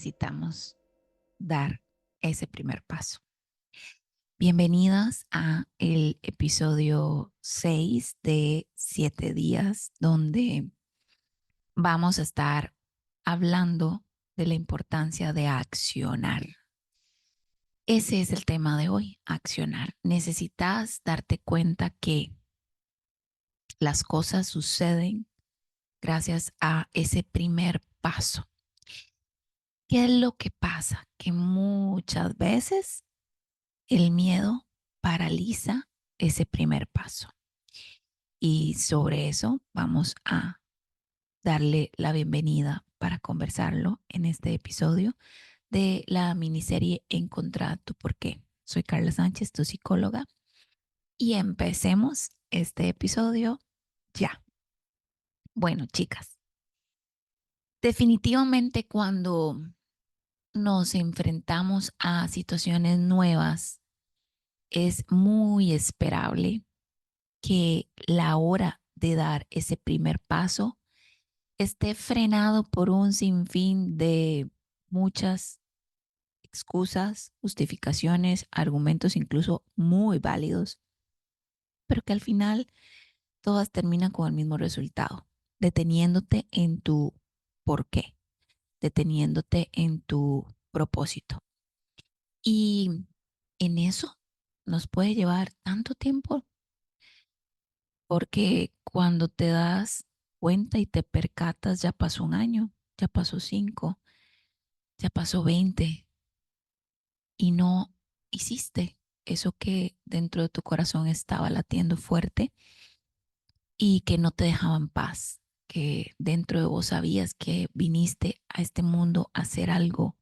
necesitamos dar ese primer paso. Bienvenidas a el episodio 6 de 7 días, donde vamos a estar hablando de la importancia de accionar. Ese es el tema de hoy, accionar. Necesitas darte cuenta que las cosas suceden gracias a ese primer paso. ¿Qué es lo que pasa? Que muchas veces el miedo paraliza ese primer paso. Y sobre eso vamos a darle la bienvenida para conversarlo en este episodio de la miniserie Encontrar tu porqué. Soy Carla Sánchez, tu psicóloga, y empecemos este episodio ya. Bueno, chicas, definitivamente cuando nos enfrentamos a situaciones nuevas, es muy esperable que la hora de dar ese primer paso esté frenado por un sinfín de muchas excusas, justificaciones, argumentos incluso muy válidos, pero que al final todas terminan con el mismo resultado, deteniéndote en tu por qué, deteniéndote en tu propósito. Y en eso nos puede llevar tanto tiempo porque cuando te das cuenta y te percatas, ya pasó un año, ya pasó 5, ya pasó 20 y no hiciste eso que dentro de tu corazón estaba latiendo fuerte y que no te dejaba en paz, que dentro de vos sabías que viniste a este mundo a hacer algo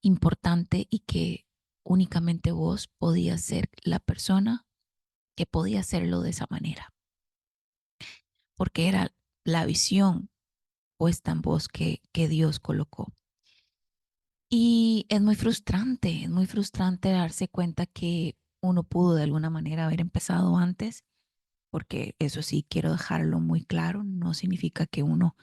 importante y que únicamente vos podías ser la persona que podía hacerlo de esa manera, porque era la visión puesta en vos que Dios colocó. Y es muy frustrante darse cuenta que uno pudo de alguna manera haber empezado antes, porque eso sí quiero dejarlo muy claro, no significa que uno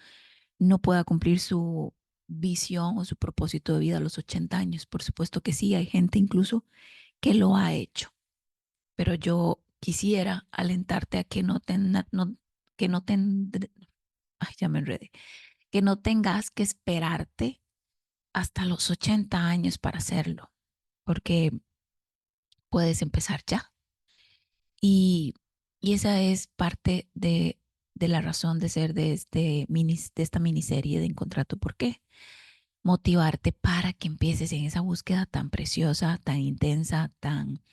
no pueda cumplir su visión o su propósito de vida a los 80 años. Por supuesto que sí, hay gente incluso que lo ha hecho, pero yo quisiera alentarte a que que no ay, ya me enredé, que no tengas que esperarte hasta los 80 años para hacerlo, porque puedes empezar ya. Y, y esa es parte de la razón de ser de esta miniserie de Encontrar tu porqué. Motivarte para que empieces en esa búsqueda tan preciosa, tan intensa, tan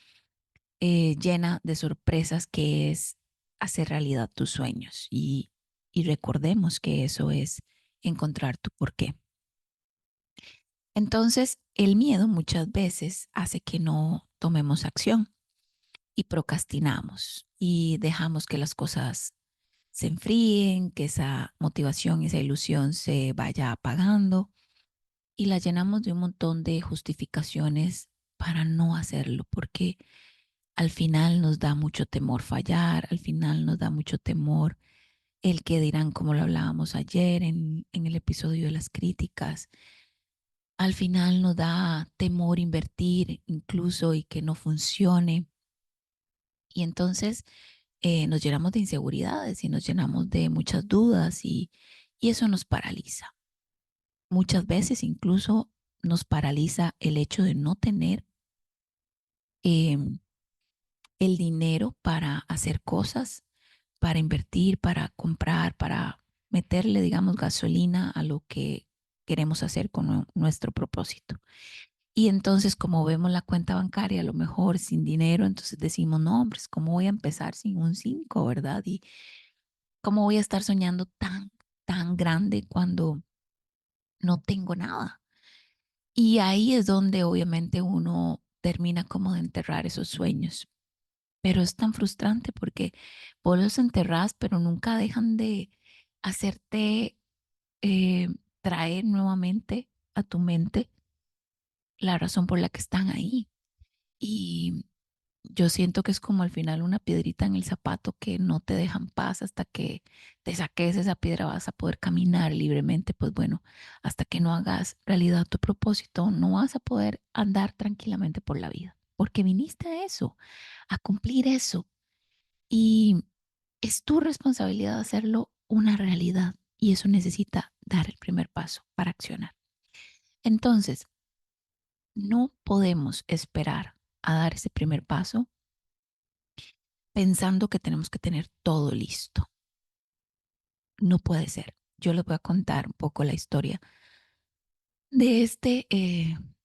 llena de sorpresas que es hacer realidad tus sueños. Y recordemos que eso es encontrar tu porqué. Entonces, el miedo muchas veces hace que no tomemos acción y procrastinamos y dejamos que las cosas se enfríen, que esa motivación, esa ilusión se vaya apagando y la llenamos de un montón de justificaciones para no hacerlo, porque al final nos da mucho temor fallar, al final nos da mucho temor el que dirán, como lo hablábamos ayer en el episodio de las críticas. Al final nos da temor invertir incluso y que no funcione. Y entonces nos llenamos de inseguridades y nos llenamos de muchas dudas y eso nos paraliza. Muchas veces incluso nos paraliza el hecho de no tener eh, el dinero para hacer cosas, para invertir, para comprar, para meterle, digamos, gasolina a lo que queremos hacer con nuestro propósito. Y entonces, como vemos la cuenta bancaria, a lo mejor sin dinero, entonces decimos, no, hombre, ¿cómo voy a empezar sin un 5, verdad? Y cómo voy a estar soñando tan grande cuando no tengo nada. Y ahí es donde obviamente uno termina como de enterrar esos sueños. Pero es tan frustrante porque vos los enterrás, pero nunca dejan de hacerte eh, traer nuevamente a tu mente la razón por la que están ahí. Y, yo siento que es como al final una piedrita en el zapato que no te dejan paz hasta que te saques esa piedra vas a poder caminar libremente. Pues bueno, hasta que no hagas realidad tu propósito, no vas a poder andar tranquilamente por la vida, porque viniste a eso, a cumplir eso. Y es tu responsabilidad hacerlo una realidad y eso necesita dar el primer paso para accionar. Entonces, no podemos esperar a dar ese primer paso pensando que tenemos que tener todo listo. No puede ser. Yo les voy a contar un poco la historia de este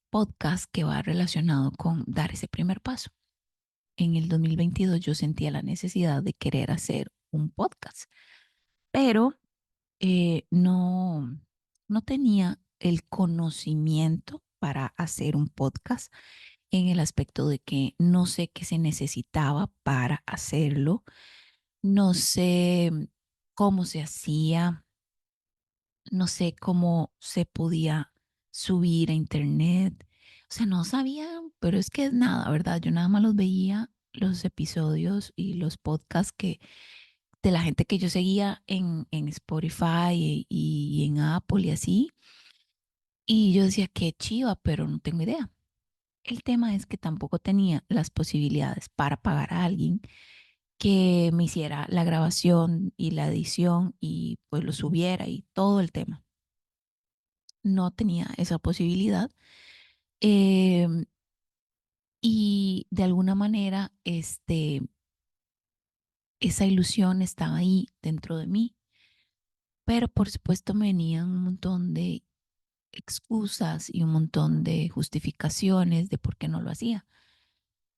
podcast que va relacionado con dar ese primer paso. En el 2022 yo sentía la necesidad de querer hacer un podcast, pero no tenía el conocimiento para hacer un podcast en el aspecto de que no sé qué se necesitaba para hacerlo, no sé cómo se hacía, no sé cómo se podía subir a internet. O sea, no sabía, pero es que es nada, ¿verdad? Yo nada más los veía los episodios y los podcasts que de la gente que yo seguía en Spotify y en Apple y así. Y yo decía, qué chiva, pero no tengo idea. El tema es que tampoco tenía las posibilidades para pagar a alguien que me hiciera la grabación y la edición y pues lo subiera y todo el tema. No tenía esa posibilidad. em, y de alguna manera, esa ilusión estaba ahí dentro de mí, pero por supuesto me venían un montón de excusas y un montón de justificaciones de por qué no lo hacía.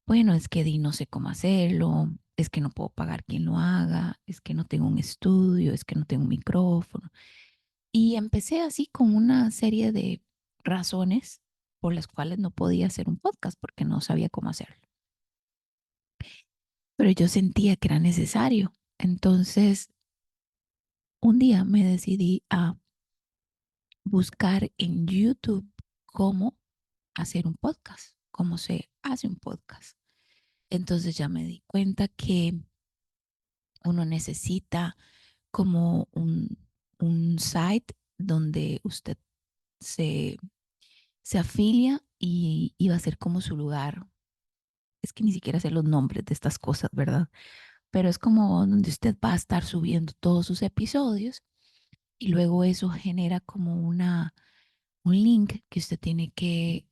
Bueno, es que no sé cómo hacerlo, es que no puedo pagar quien lo haga, es que no tengo un estudio, es que no tengo un micrófono. Y empecé así con una serie de razones por las cuales no podía hacer un podcast porque no sabía cómo hacerlo. Pero yo sentía que era necesario. Entonces, un día me decidí a buscar en YouTube cómo hacer un podcast, cómo se hace un podcast. Entonces ya me di cuenta que uno necesita como un site donde usted se, se afilia y va a ser como su lugar. Es que ni siquiera sé los nombres de estas cosas, ¿verdad? Pero es como donde usted va a estar subiendo todos sus episodios y luego eso genera como un link que usted tiene que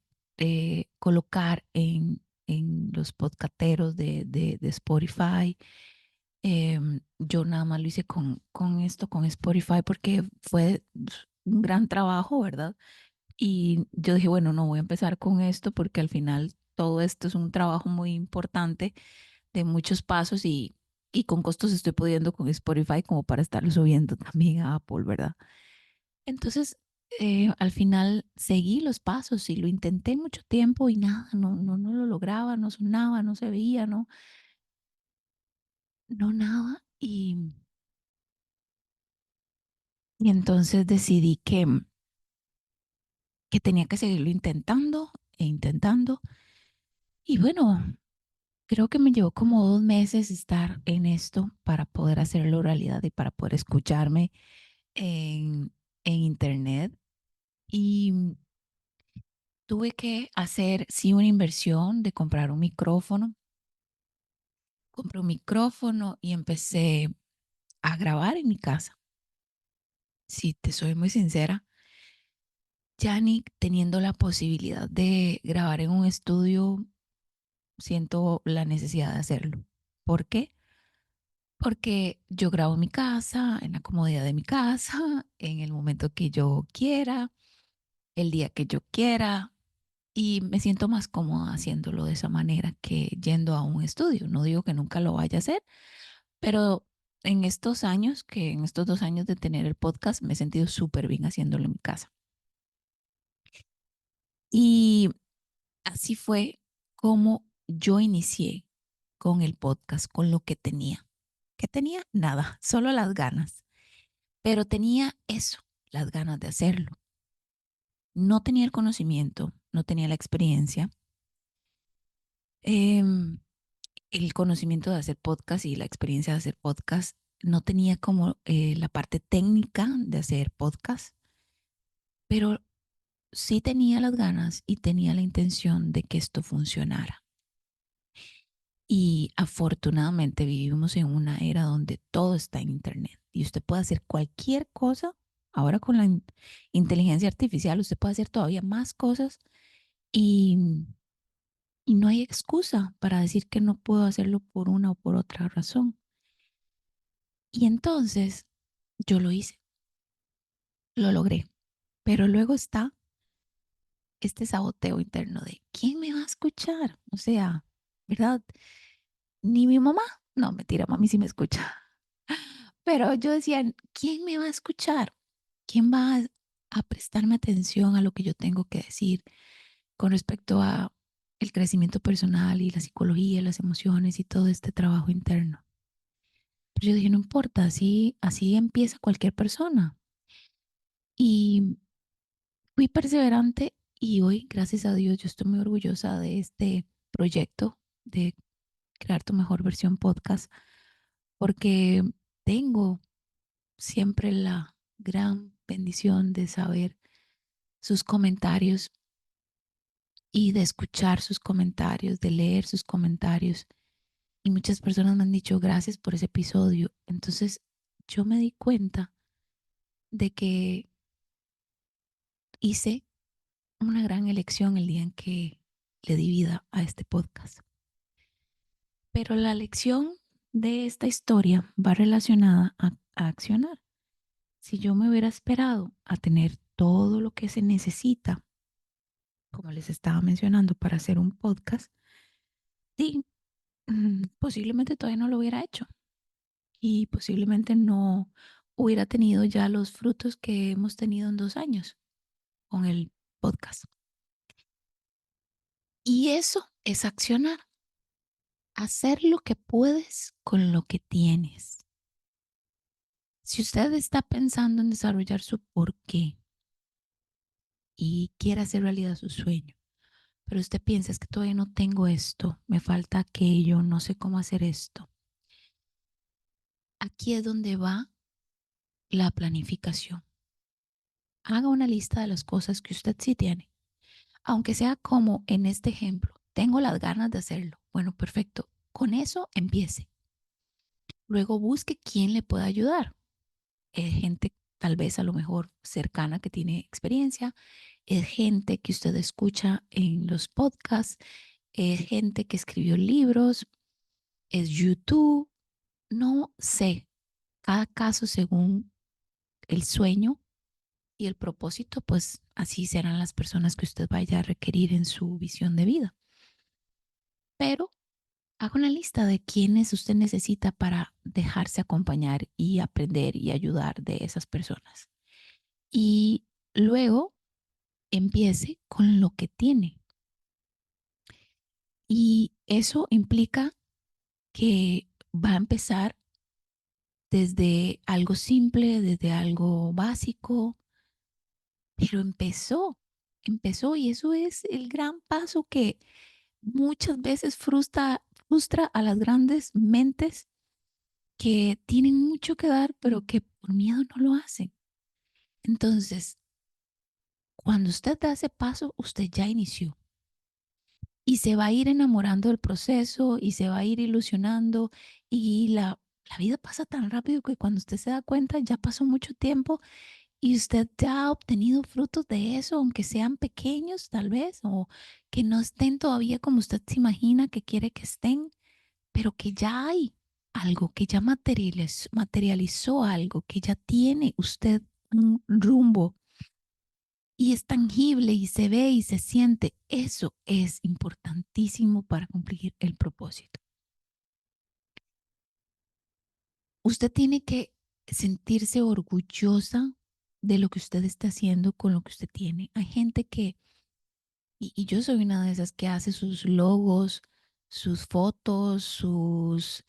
colocar en los podcasteros de Spotify. Yo nada más lo hice con esto, con Spotify, porque fue un gran trabajo, ¿verdad? Y yo dije, bueno, no voy a empezar con esto porque al final todo esto es un trabajo muy importante de muchos pasos y con costos estoy pudiendo con Spotify como para estarlo subiendo también a Apple, ¿verdad? Entonces, al final seguí los pasos y lo intenté mucho tiempo y nada, no lo lograba, no sonaba, no se veía, no nada. Y entonces decidí que tenía que seguirlo intentando e intentando. Y bueno, creo que me llevó como 2 meses estar en esto para poder hacerlo realidad y para poder escucharme en internet. Y tuve que hacer, sí, una inversión de comprar un micrófono. Compré un micrófono y empecé a grabar en mi casa. Si te soy muy sincera, ya ni teniendo la posibilidad de grabar en un estudio, siento la necesidad de hacerlo. ¿Por qué? Porque yo grabo en mi casa, en la comodidad de mi casa, en el momento que yo quiera, el día que yo quiera, y me siento más cómoda haciéndolo de esa manera que yendo a un estudio. No digo que nunca lo vaya a hacer, pero en estos años, que en estos 2 años de tener el podcast, me he sentido súper bien haciéndolo en mi casa. Y así fue como yo inicié con el podcast, con lo que tenía. ¿Qué tenía? Nada, solo las ganas. Pero tenía eso, las ganas de hacerlo. No tenía el conocimiento, no tenía la experiencia. Em, el conocimiento de hacer podcast y la experiencia de hacer podcast. No tenía como la parte técnica de hacer podcast, pero sí tenía las ganas y tenía la intención de que esto funcionara. Y afortunadamente vivimos en una era donde todo está en Internet y usted puede hacer cualquier cosa. Ahora con la inteligencia artificial usted puede hacer todavía más cosas y, y no hay excusa para decir que no puedo hacerlo por una o por otra razón. Y entonces yo lo hice, lo logré, pero luego está este saboteo interno de ¿quién me va a escuchar? O sea, ¿verdad? Ni mi mamá. No, mentira, mami sí me escucha. Pero yo decía, ¿quién me va a escuchar? ¿Quién va a prestarme atención a lo que yo tengo que decir con respecto a el crecimiento personal y la psicología, las emociones y todo este trabajo interno? Pero yo dije, no importa, así empieza cualquier persona. Y fui perseverante y hoy, gracias a Dios, yo estoy muy orgullosa de este proyecto de crear tu mejor versión podcast, porque tengo siempre la gran bendición de saber sus comentarios y de escuchar sus comentarios, de leer sus comentarios. Y muchas personas me han dicho gracias por ese episodio. Entonces yo me di cuenta de que hice una gran elección el día en que le di vida a este podcast. Pero la lección de esta historia va relacionada a accionar. Si yo me hubiera esperado a tener todo lo que se necesita, como les estaba mencionando, para hacer un podcast, sí, posiblemente todavía no lo hubiera hecho y posiblemente no hubiera tenido ya los frutos que hemos tenido en 2 años con el podcast. Y eso es accionar, hacer lo que puedes con lo que tienes. Si usted está pensando en desarrollar su porqué y quiere hacer realidad su sueño, pero usted piensa es que todavía no tengo esto, me falta aquello, no sé cómo hacer esto. Aquí es donde va la planificación. Haga una lista de las cosas que usted sí tiene, aunque sea como en este ejemplo. Tengo las ganas de hacerlo. Bueno, perfecto. Con eso empiece. Luego busque quién le pueda ayudar. Gente tal vez a lo mejor cercana que tiene experiencia, es gente que usted escucha en los podcasts, es gente que escribió libros, es YouTube, no sé, cada caso según el sueño y el propósito, pues así serán las personas que usted vaya a requerir en su visión de vida. Pero haga una lista de quiénes usted necesita para dejarse acompañar y aprender y ayudar de esas personas. Y luego empiece con lo que tiene. Y eso implica que va a empezar desde algo simple, desde algo básico, pero empezó y eso es el gran paso que muchas veces frustra a las grandes mentes que tienen mucho que dar, pero que por miedo no lo hacen. Entonces, cuando usted da ese paso, usted ya inició y se va a ir enamorando del proceso y se va a ir ilusionando y la vida pasa tan rápido que cuando usted se da cuenta ya pasó mucho tiempo y usted ya ha obtenido frutos de eso, aunque sean pequeños tal vez o que no estén todavía como usted se imagina que quiere que estén, pero que ya hay algo, que ya materializó algo, que ya tiene usted un rumbo y es tangible y se ve y se siente. Eso es importantísimo para cumplir el propósito. Usted tiene que sentirse orgullosa de lo que usted está haciendo con lo que usted tiene. Hay gente que, y yo soy una de esas que hace sus logos, sus fotos, sus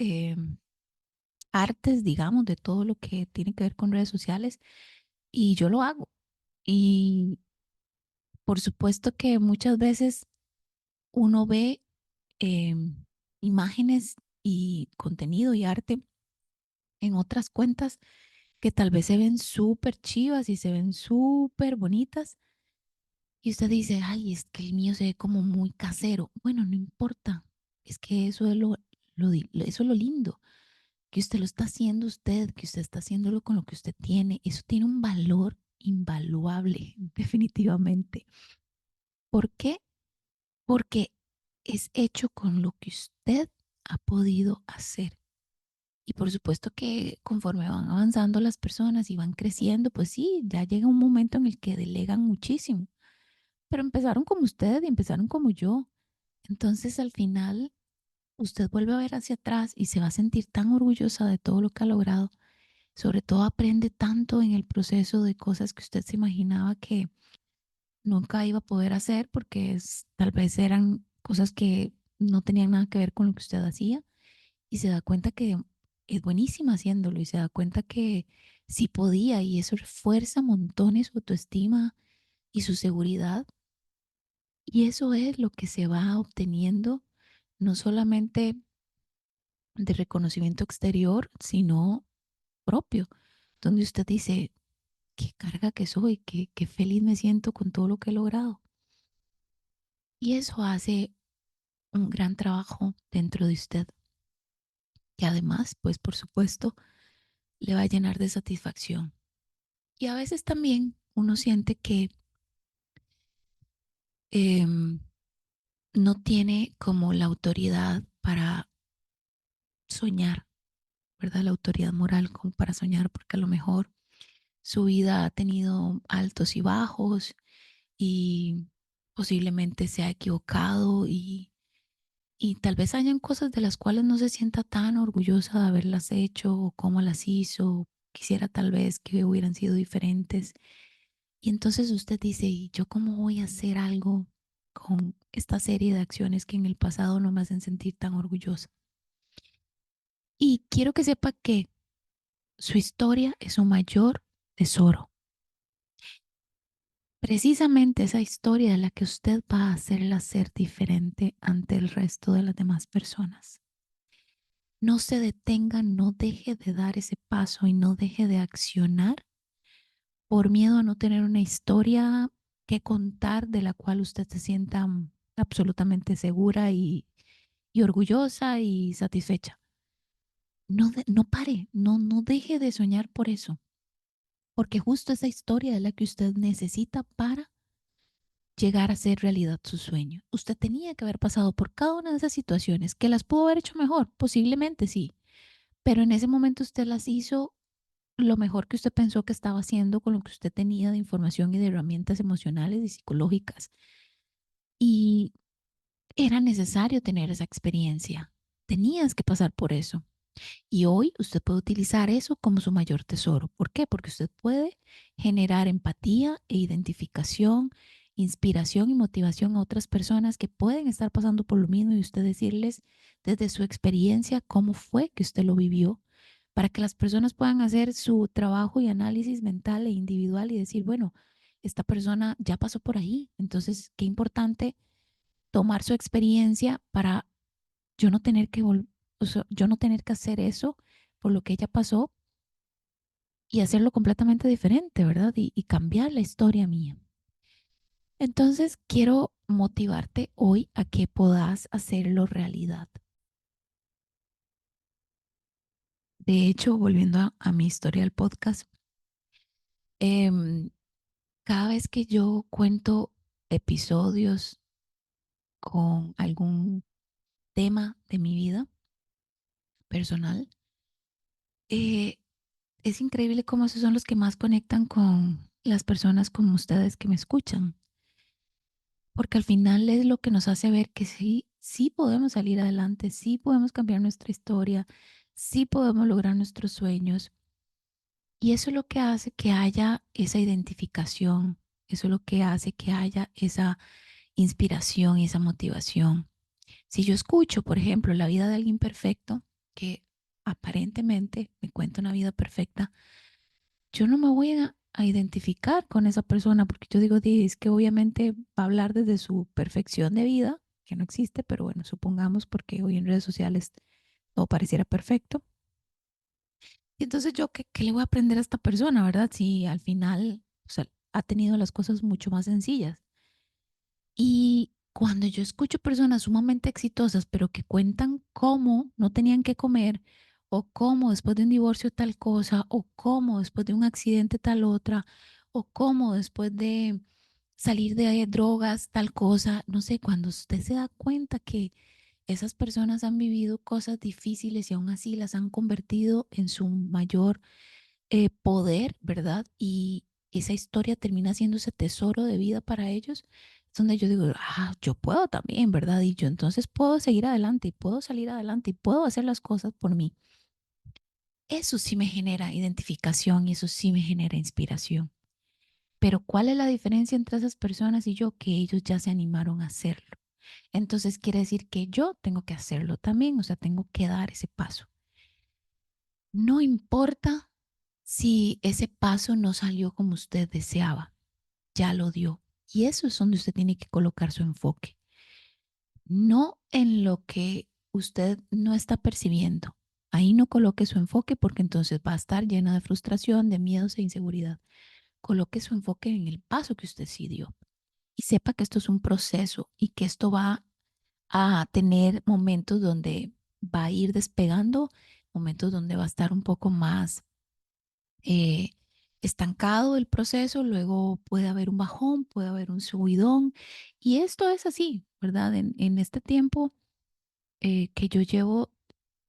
artes, digamos, de todo lo que tiene que ver con redes sociales, y yo lo hago. Y por supuesto que muchas veces uno ve eh, imágenes y contenido y arte en otras cuentas que tal vez se ven súper chivas y se ven súper bonitas. Y usted dice, ay, es que el mío se ve como muy casero. Bueno, no importa. Es que eso es eso es lo lindo, que usted lo está haciendo usted, que usted está haciéndolo con lo que usted tiene. Eso tiene un valor invaluable, definitivamente. ¿Por qué? Porque es hecho con lo que usted ha podido hacer. Y por supuesto que conforme van avanzando las personas y van creciendo, pues sí, ya llega un momento en el que delegan muchísimo. Pero empezaron como usted y empezaron como yo. Entonces al final usted vuelve a ver hacia atrás y se va a sentir tan orgullosa de todo lo que ha logrado. Sobre todo aprende tanto en el proceso de cosas que usted se imaginaba que nunca iba a poder hacer porque tal vez eran cosas que no tenían nada que ver con lo que usted hacía y se da cuenta que es buenísima haciéndolo y se da cuenta que sí podía y eso refuerza montones su autoestima y su seguridad. Y eso es lo que se va obteniendo, no solamente de reconocimiento exterior, sino propio, donde usted dice, qué carga que soy, qué feliz me siento con todo lo que he logrado. Y eso hace un gran trabajo dentro de usted, que además, pues por supuesto, le va a llenar de satisfacción. Y a veces también uno siente que em, no tiene como la autoridad para soñar, ¿verdad? La autoridad moral como para soñar, porque a lo mejor su vida ha tenido altos y bajos y posiblemente se ha equivocado y tal vez hayan cosas de las cuales no se sienta tan orgullosa de haberlas hecho o cómo las hizo. Quisiera tal vez que hubieran sido diferentes. Y entonces usted dice, ¿y yo cómo voy a hacer algo con esta serie de acciones que en el pasado no me hacen sentir tan orgullosa? Y quiero que sepa que su historia es su mayor tesoro. Precisamente esa historia es la que usted va a hacerla ser diferente ante el resto de las demás personas. No se detenga, no deje de dar ese paso y no deje de accionar por miedo a no tener una historia que contar de la cual usted se sienta absolutamente segura y orgullosa y satisfecha. No, no pare, no deje de soñar por eso, porque justo esa historia es la que usted necesita para llegar a ser realidad su sueño. Usted tenía que haber pasado por cada una de esas situaciones, que las pudo haber hecho mejor, posiblemente sí, pero en ese momento usted las hizo lo mejor que usted pensó que estaba haciendo con lo que usted tenía de información y de herramientas emocionales y psicológicas. Y era necesario tener esa experiencia. Tenías que pasar por eso. Y hoy usted puede utilizar eso como su mayor tesoro. ¿Por qué? Porque usted puede generar empatía e identificación, inspiración y motivación a otras personas que pueden estar pasando por lo mismo y usted decirles desde su experiencia cómo fue que usted lo vivió para que las personas puedan hacer su trabajo y análisis mental e individual y decir, bueno, esta persona ya pasó por ahí. Entonces, qué importante tomar su experiencia para yo no tener que o sea, yo no tener que hacer eso por lo que ella pasó y hacerlo completamente diferente, ¿verdad? Y cambiar la historia mía. Entonces, quiero motivarte hoy a que puedas hacerlo realidad. De hecho, volviendo a mi historia del podcast, em, cada vez que yo cuento episodios con algún tema de mi vida personal, eh, es increíble cómo esos son los que más conectan con las personas como ustedes que me escuchan, porque al final es lo que nos hace ver que sí, sí podemos salir adelante, sí podemos cambiar nuestra historia, sí podemos lograr nuestros sueños. Y eso es lo que hace que haya esa identificación, eso es lo que hace que haya esa inspiración y esa motivación. Si yo escucho, por ejemplo, la vida de alguien perfecto, que aparentemente me cuenta una vida perfecta, yo no me voy a identificar con esa persona porque yo digo, es que obviamente va a hablar desde su perfección de vida que no existe, pero bueno, supongamos porque hoy en redes sociales todo pareciera perfecto. Y entonces yo, ¿qué le voy a aprender a esta persona, verdad? Si al final, o sea, ha tenido las cosas mucho más sencillas. Y cuando yo escucho personas sumamente exitosas, pero que cuentan cómo no tenían que comer, o cómo después de un divorcio tal cosa, o cómo después de un accidente tal otra, o cómo después de salir de drogas tal cosa, no sé, cuando usted se da cuenta que esas personas han vivido cosas difíciles y aún así las han convertido en su mayor poder, ¿verdad? Y esa historia termina siendo ese tesoro de vida para ellos, es donde yo digo, yo puedo también, ¿verdad? Y yo entonces puedo seguir adelante y puedo salir adelante y puedo hacer las cosas por mí. Eso sí me genera identificación y eso sí me genera inspiración. Pero ¿cuál es la diferencia entre esas personas y yo? Que ellos ya se animaron a hacerlo. Entonces quiere decir que yo tengo que hacerlo también, o sea, tengo que dar ese paso. No importa si ese paso no salió como usted deseaba, ya lo dio. Y eso es donde usted tiene que colocar su enfoque, no en lo que usted no está percibiendo. Ahí no coloque su enfoque porque entonces va a estar llena de frustración, de miedos e inseguridad. Coloque su enfoque en el paso que usted sí dio y sepa que esto es un proceso y que esto va a tener momentos donde va a ir despegando, momentos donde va a estar un poco más eh, estancado el proceso, luego puede haber un bajón, puede haber un subidón y esto es así, ¿verdad? En este tiempo que yo llevo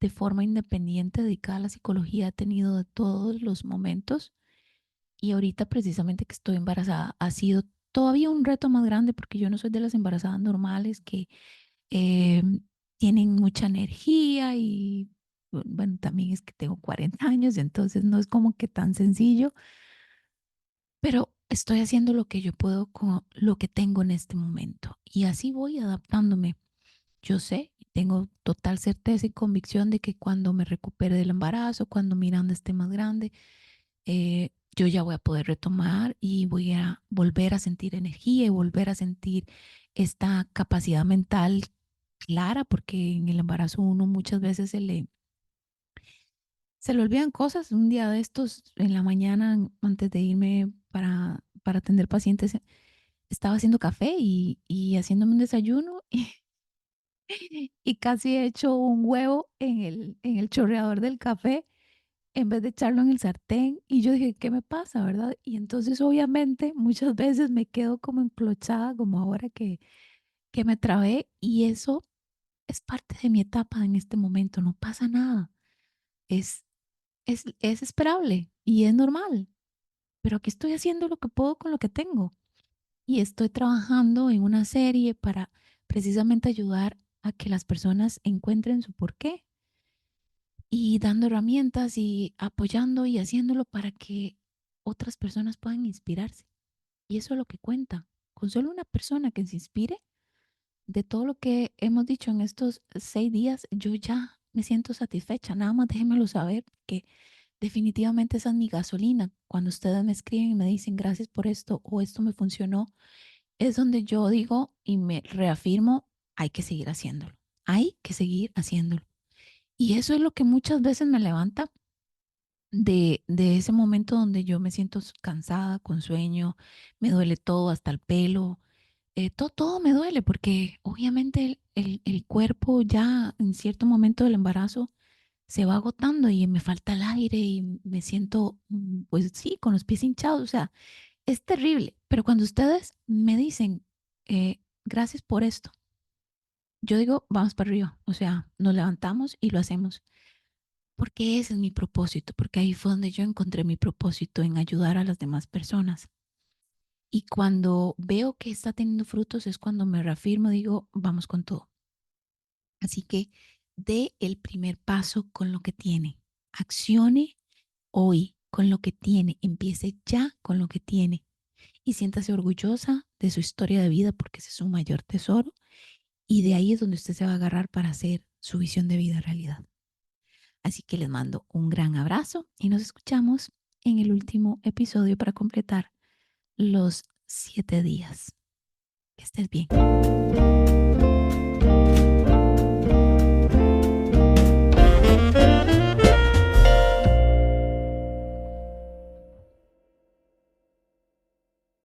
de forma independiente dedicada a la psicología, he tenido de todos los momentos y ahorita precisamente que estoy embarazada ha sido todavía un reto más grande porque yo no soy de las embarazadas normales que eh, tienen mucha energía y bueno, también es que tengo 40 años, entonces no es como que tan sencillo, pero estoy haciendo lo que yo puedo con lo que tengo en este momento y así voy adaptándome. Yo sé, tengo total certeza y convicción de que cuando me recupere del embarazo, cuando Miranda esté más grande, yo ya voy a poder retomar y voy a volver a sentir energía y volver a sentir esta capacidad mental clara, porque en el embarazo uno muchas veces se le olvidan cosas. Un día de estos, en la mañana, antes de irme para atender pacientes, estaba haciendo café y haciéndome un desayuno y casi he hecho un huevo en el chorreador del café en vez de echarlo en el sartén. Y yo dije, ¿qué me pasa, verdad? Y entonces obviamente muchas veces me quedo como enclochada, como ahora que me trabé y eso es parte de mi etapa en este momento, no pasa nada. Es, es esperable y es normal, pero aquí estoy haciendo lo que puedo con lo que tengo y estoy trabajando en una serie para precisamente ayudar a que las personas encuentren su porqué y dando herramientas y apoyando y haciéndolo para que otras personas puedan inspirarse. Y eso es lo que cuenta. Con solo una persona que se inspire de todo lo que hemos dicho en estos 6 días, yo ya me siento satisfecha. Nada más déjenmelo saber que definitivamente esa es mi gasolina. Cuando ustedes me escriben y me dicen gracias por esto o esto me funcionó, es donde yo digo y me reafirmo, hay que seguir haciéndolo. Hay que seguir haciéndolo. Y eso es lo que muchas veces me levanta de ese momento donde yo me siento cansada, con sueño, me duele todo, hasta el pelo, todo me duele porque obviamente el cuerpo ya en cierto momento del embarazo se va agotando y me falta el aire y me siento, pues sí, con los pies hinchados, o sea, es terrible, pero cuando ustedes me dicen, gracias por esto, yo digo, vamos para arriba, o sea, nos levantamos y lo hacemos. Porque ese es mi propósito, porque ahí fue donde yo encontré mi propósito en ayudar a las demás personas. Y cuando veo que está teniendo frutos es cuando me reafirmo, digo, vamos con todo. Así que dé el primer paso con lo que tiene. Accione hoy con lo que tiene. Empiece ya con lo que tiene. Y siéntase orgullosa de su historia de vida porque ese es su mayor tesoro. Y de ahí es donde usted se va a agarrar para hacer su visión de vida realidad. Así que les mando un gran abrazo y nos escuchamos en el último episodio para completar los 7 días. Que estés bien.